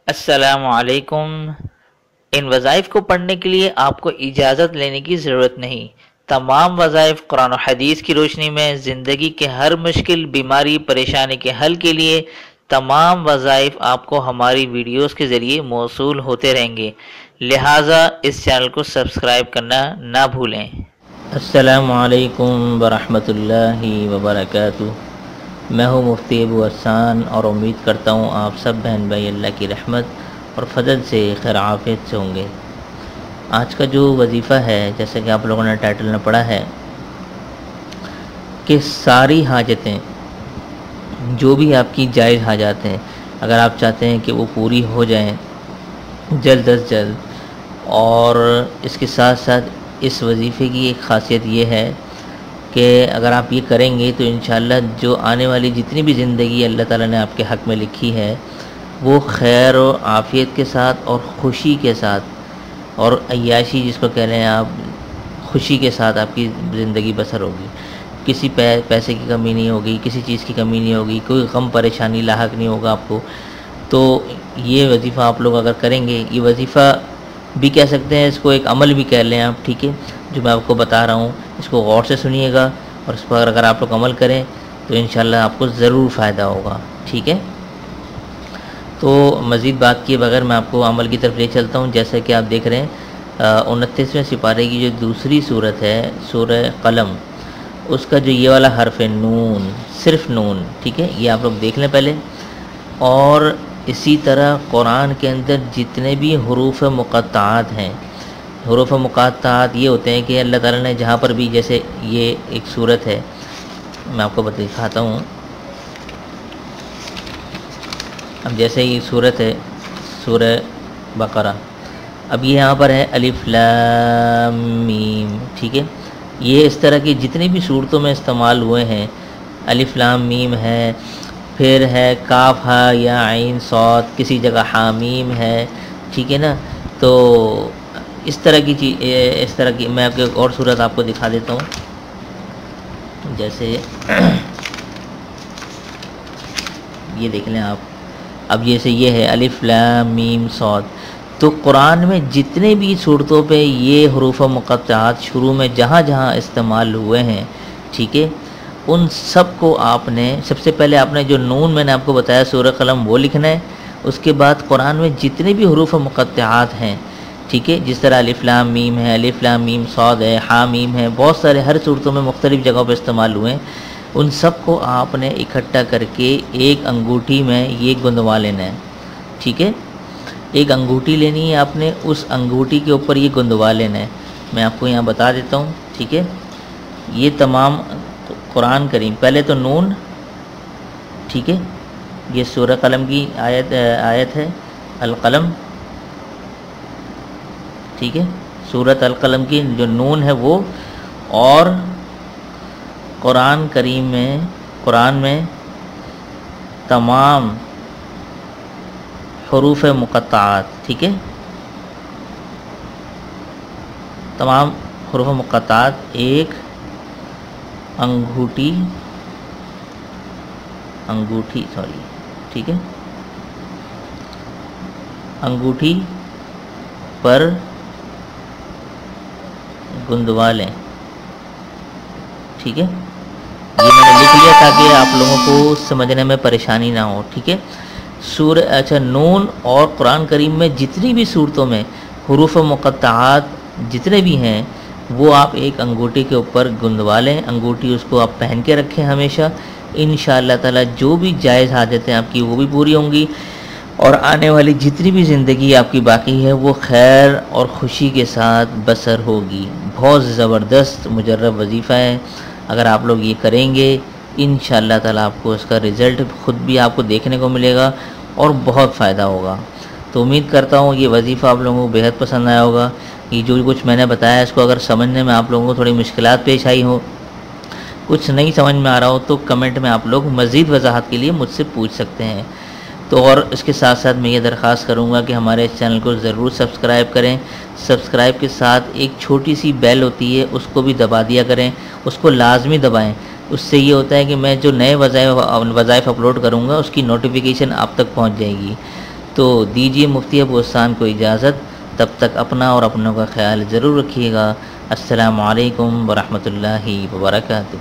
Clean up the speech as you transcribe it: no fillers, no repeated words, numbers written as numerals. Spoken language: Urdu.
السلام علیکم۔ ان وظائف کو پڑھنے کے لیے آپ کو اجازت لینے کی ضرورت نہیں۔ تمام وظائف قرآن و حدیث کی روشنی میں زندگی کے ہر مشکل، بیماری، پریشانی کے حل کے لیے تمام وظائف آپ کو ہماری ویڈیوز کے ذریعے موصول ہوتے رہیں گے، لہٰذا اس چینل کو سبسکرائب کرنا نہ بھولیں۔ السلام علیکم ورحمۃ اللہ وبرکاتہ۔ میں ہوں مفتی ابو احسان اور امید کرتا ہوں آپ سب بہن بھائی اللہ کی رحمت اور فضل سے خیر عافیت سے ہوں گے۔ آج کا جو وظیفہ ہے، جیسے کہ آپ لوگوں نے ٹائٹل میں پڑھا ہے کہ ساری حاجتیں جو بھی آپ کی جائز حاجات ہیں، اگر آپ چاہتے ہیں کہ وہ پوری ہو جائیں جلد از جلد، اور اس کے ساتھ ساتھ اس وظیفے کی ایک خاصیت یہ ہے کہ اگر آپ یہ کریں گے تو انشاءاللہ جو آنے والی جتنی بھی زندگی اللہ تعالیٰ نے آپ کے حق میں لکھی ہے وہ خیر و عافیت کے ساتھ اور خوشی کے ساتھ، اور عیاشی جس کو کہہ رہے ہیں آپ، خوشی کے ساتھ آپ کی زندگی بسر ہوگی۔ کسی پیسے کی کمی نہیں ہوگی، کسی چیز کی کمی نہیں ہوگی، کوئی غم پریشانی لاحق نہیں ہوگا آپ کو۔ تو یہ وظیفہ آپ لوگ اگر کریں گے، یہ وظیفہ بھی کہہ سکتے ہیں، اس کو ایک عمل بھی کہہ لیں آپ، ٹھیک ہے؟ جو میں آپ کو بتا رہا ہوں اس کو غور سے سنیے گا، اور اس پر اگر آپ لوگ عمل کریں تو انشاءاللہ آپ کو ضرور فائدہ ہوگا، ٹھیک ہے؟ تو مزید بات کیے بغیر میں آپ کو عمل کی طرف لے چلتا ہوں۔ جیسا کہ آپ دیکھ رہے ہیں 29ویں سپارے کی جو دوسری صورت ہے سورہ قلم، اس کا جو یہ والا حرف ہے نون، صرف نون، ٹھیک ہے؟ یہ آپ لوگ دیکھ لیں پہلے۔ اور اسی طرح قرآن کے اندر جتنے بھی حروف مقطعات ہیں، حروف مقطعات یہ ہوتے ہیں کہ اللہ تعالیٰ نے جہاں پر بھی، جیسے یہ ایک صورت ہے، میں آپ کو دکھاتا ہوں۔ اب جیسے یہ صورت ہے سورہ بقرہ، اب یہ یہاں پر ہے الف لام میم، ٹھیک ہے؟ یہ اس طرح کی جتنی بھی صورتوں میں استعمال ہوئے ہیں، الف لام میم ہے، پھر ہے کاف ہا یا عین صاد، کسی جگہ حامیم ہے، ٹھیک ہے نا؟ تو اس طرح کی چیز، اس طرح کی میں آپ کو ایک اور صورت آپ کو دکھا دیتا ہوں۔ جیسے یہ دیکھ لیں آپ، اب جیسے یہ ہے الف لام میم صاد، تو قرآن میں جتنے بھی صورتوں پہ یہ حروف مقطعات شروع میں جہاں جہاں استعمال ہوئے ہیں، ٹھیک ہے، ان سب کو آپ نے سب سے پہلے آپ نے جو نون میں نے آپ کو بتایا سورہ قلم وہ لکھنا ہے۔ اس کے بعد قرآن میں جتنے بھی حروف مقطعات ہیں، ٹھیک ہے، جس طرح الف لام میم ہے، الف لام میم صاد ہے، حامیم ہے، بہت سارے ہر صورتوں میں مختلف جگہوں پہ استعمال ہوئے ہیں، ان سب کو آپ نے اکٹھا کر کے ایک انگوٹھی میں یہ گندوا لینا ہے، ٹھیک ہے؟ ایک انگوٹھی لینی ہے آپ نے، اس انگوٹھی کے اوپر یہ گندوا لینا ہے۔ میں آپ کو یہاں بتا دیتا ہوں، ٹھیک ہے؟ یہ تمام قرآن کریم، پہلے تو نون، ٹھیک ہے، یہ سورہ قلم کی آیت ہے، القلم، ٹھیک ہے، سورۃ القلم کی جو نون ہے وہ، اور قرآن کریم میں، قرآن میں تمام حروف مقطعات، ٹھیک ہے، تمام حروف مقطعات ایک انگوٹھی، ٹھیک ہے، انگوٹھی پر گندوا لیں، ٹھیک ہے؟ یہ میں نے لکھ لیا تاکہ آپ لوگوں کو سمجھنے میں پریشانی نہ ہو، ٹھیک ہے؟ اچھا، نون اور قرآن کریم میں جتنی بھی صورتوں میں حروف مقطعات جتنے بھی ہیں وہ آپ ایک انگوٹھی کے اوپر گندوا لیں۔ انگوٹھی اس کو آپ پہن کے رکھیں ہمیشہ، انشاءاللہ تعالی جو بھی جائز حاجتیں آپ کی وہ بھی پوری ہوں گی، اور آنے والی جتنی بھی زندگی آپ کی باقی ہے وہ خیر اور خوشی کے ساتھ بسر ہوگی۔ بہت زبردست مجرب وظیفہ ہے، اگر آپ لوگ یہ کریں گے انشاءاللہ تعالی آپ کو اس کا رزلٹ خود بھی آپ کو دیکھنے کو ملے گا اور بہت فائدہ ہوگا۔ تو امید کرتا ہوں یہ وظیفہ آپ لوگوں کو بہت پسند آیا ہوگا۔ یہ جو کچھ میں نے بتایا اس کو اگر سمجھنے میں آپ لوگوں کو تھوڑی مشکلات پیش آئی ہو، کچھ نہیں سمجھ میں آ رہا ہو، تو کمنٹ میں آپ لوگ مزید وضاحت کے لیے مجھ سے پوچھ سکتے ہیں۔ تو اور اس کے ساتھ ساتھ میں یہ درخواست کروں گا کہ ہمارے اس چینل کو ضرور سبسکرائب کریں۔ سبسکرائب کے ساتھ ایک چھوٹی سی بیل ہوتی ہے، اس کو بھی دبا دیا کریں، اس کو لازمی دبائیں۔ اس سے یہ ہوتا ہے کہ میں جو نئے وظائف اپلوڈ کروں گا اس کی نوٹیفیکیشن آپ تک پہنچ جائے گی۔ تو دیجیے مفتی ابو حسام کو اجازت، تب تک اپنا اور اپنوں کا خیال ضرور رکھیے گا۔ السلام علیکم ورحمۃ اللہ وبرکاتہ۔